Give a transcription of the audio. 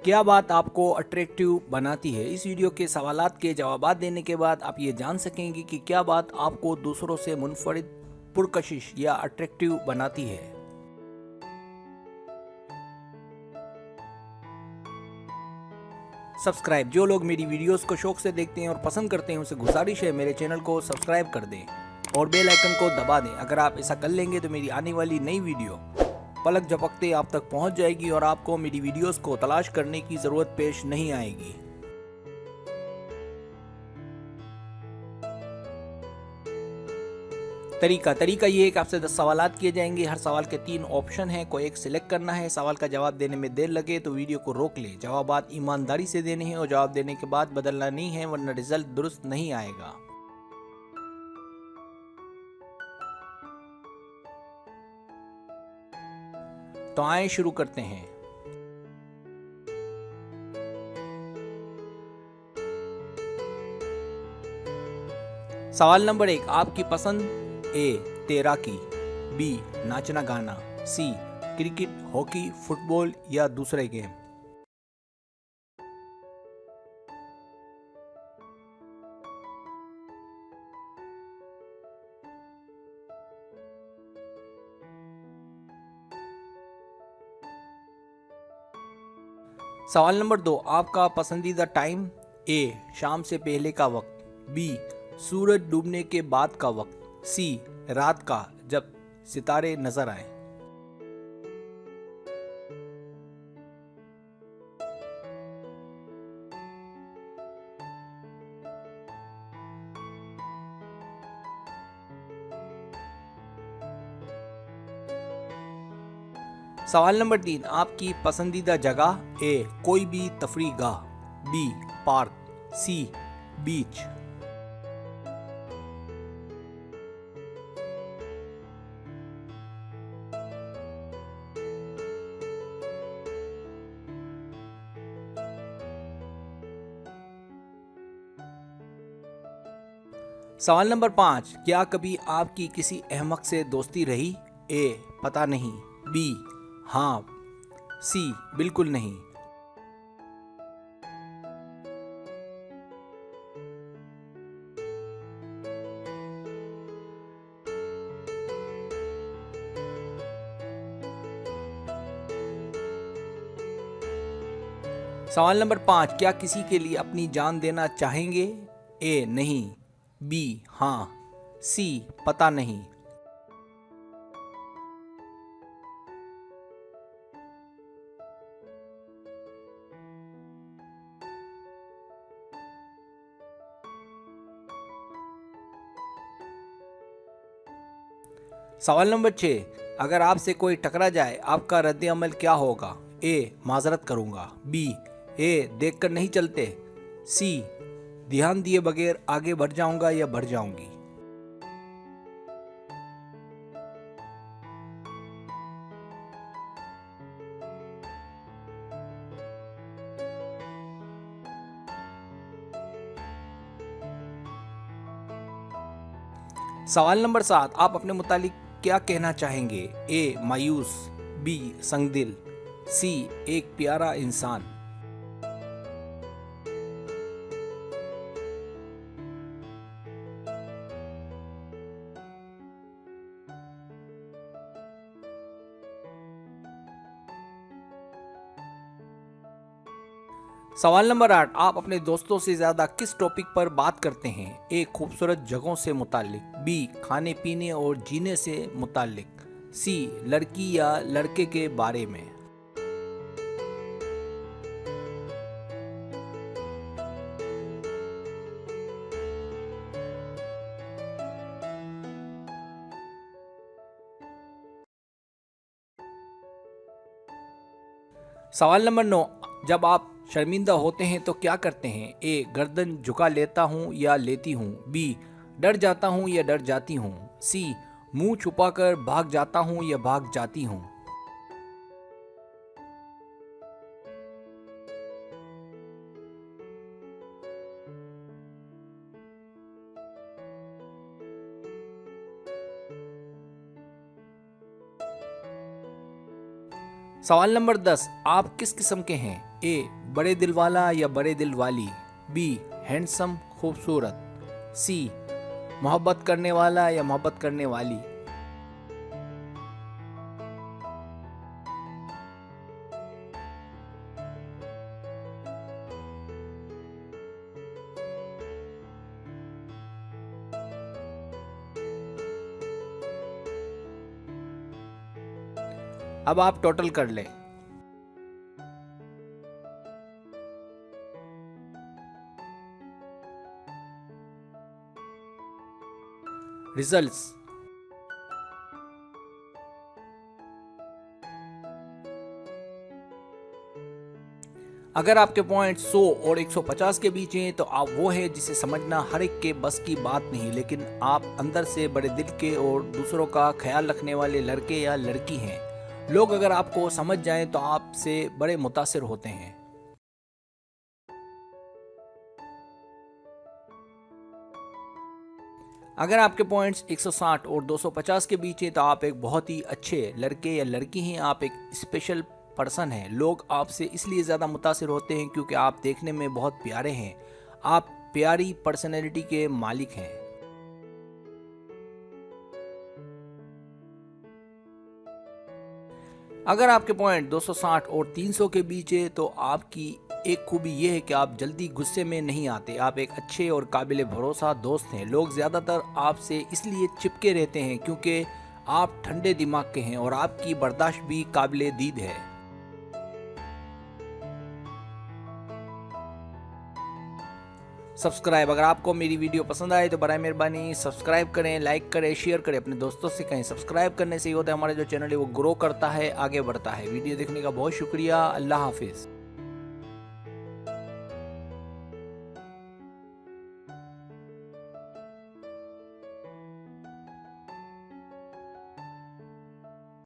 क्या बात आपको अट्रैक्टिव बनाती है? इस वीडियो के सवालात के जवाबात देने के बाद आप ये जान सकेंगे कि क्या बात आपको दूसरों से मुनफरिद, पुरकशिश या अट्रैक्टिव बनाती है। सब्सक्राइब। जो लोग मेरी वीडियोस को शौक से देखते हैं और पसंद करते हैं उनसे गुजारिश है मेरे चैनल को सब्सक्राइब कर दें और बेल आइकन को दबा दें। अगर आप ऐसा कर लेंगे तो मेरी आने वाली नई वीडियो पलक झपकते आप तक पहुंच जाएगी और आपको मेरी वीडियोस को तलाश करने की ज़रूरत पेश नहीं आएगी। तरीका ये है कि आपसे 10 सवालात किए जाएंगे। हर सवाल के 3 ऑप्शन हैं, कोई एक सिलेक्ट करना है। सवाल का जवाब देने में देर लगे तो वीडियो को रोक ले। जवाबात ईमानदारी से देने हैं और जवाब देने के बाद बदलना नहीं है, वरना रिजल्ट दुरुस्त नहीं आएगा। तो आए शुरू करते हैं। सवाल नंबर 1, आपकी पसंद ए तैराकी, बी नाचना गाना, सी क्रिकेट, हॉकी, फुटबॉल या दूसरे गेम। सवाल नंबर 2, आपका पसंदीदा टाइम ए शाम से पहले का वक्त, बी सूरज डूबने के बाद का वक्त, सी रात का जब सितारे नजर आए। सवाल नंबर 3, आपकी पसंदीदा जगह ए कोई भी तफरीह गाह, बी पार्क, सी बीच। सवाल नंबर 5, क्या कभी आपकी किसी अहमक से दोस्ती रही? ए पता नहीं, बी हाँ, सी बिल्कुल नहीं। सवाल नंबर 5, क्या किसी के लिए अपनी जान देना चाहेंगे? ए नहीं, बी हाँ, सी पता नहीं। सवाल नंबर 6, अगर आपसे कोई टकरा जाए आपका रद्द अमल क्या होगा? ए माजरत करूंगा, बी ए देखकर नहीं चलते, सी ध्यान दिए बगैर आगे बढ़ जाऊंगा या बढ़ जाऊंगी। सवाल नंबर 7, आप अपने मुतालिक क्या कहना चाहेंगे? ए मायूस, बी संगदिल, सी एक प्यारा इंसान। सवाल नंबर 8, आप अपने दोस्तों से ज्यादा किस टॉपिक पर बात करते हैं? ए खूबसूरत जगहों से मुतालिक, बी खाने पीने और जीने से मुतालिक, सी लड़की या लड़के के बारे में। सवाल नंबर 9, जब आप शर्मिंदा होते हैं तो क्या करते हैं? ए गर्दन झुका लेता हूँ या लेती हूँ, बी डर जाता हूँ या डर जाती हूँ, सी मुंह छुपाकर भाग जाता हूँ या भाग जाती हूँ। सवाल नंबर 10, आप किस किस्म के हैं? ए बड़े दिल वाला या बड़े दिल वाली, बी हैंडसम खूबसूरत, सी मोहब्बत करने वाला या मोहब्बत करने वाली। अब आप टोटल कर लें। रिजल्ट्स। अगर आपके पॉइंट 100 और 150 के बीच हैं तो आप वो है जिसे समझना हर एक के बस की बात नहीं, लेकिन आप अंदर से बड़े दिल के और दूसरों का ख्याल रखने वाले लड़के या लड़की हैं। लोग अगर आपको समझ जाएं तो आपसे बड़े मुतासिर होते हैं। अगर आपके पॉइंट्स 160 और 250 के बीच हैं तो आप एक बहुत ही अच्छे लड़के या लड़की हैं, आप एक स्पेशल पर्सन हैं। लोग आपसे इसलिए ज़्यादा मुतासिर होते हैं क्योंकि आप देखने में बहुत प्यारे हैं, आप प्यारी पर्सनैलिटी के मालिक हैं। अगर आपके पॉइंट 260 और 300 के बीच है तो आपकी एक खूबी ये है कि आप जल्दी गुस्से में नहीं आते, आप एक अच्छे और काबिल भरोसा दोस्त हैं। लोग ज़्यादातर आपसे इसलिए चिपके रहते हैं क्योंकि आप ठंडे दिमाग के हैं और आपकी बर्दाश्त भी काबिल दीद है। सब्सक्राइब, अगर आपको मेरी वीडियो पसंद आए तो बराए मेहरबानी सब्सक्राइब करें, लाइक करें, शेयर करें, अपने दोस्तों से कहें। सब्सक्राइब करने से ये होता है हमारा जो चैनल है वो ग्रो करता है, आगे बढ़ता है। वीडियो देखने का बहुत शुक्रिया। अल्लाह हाफिज़।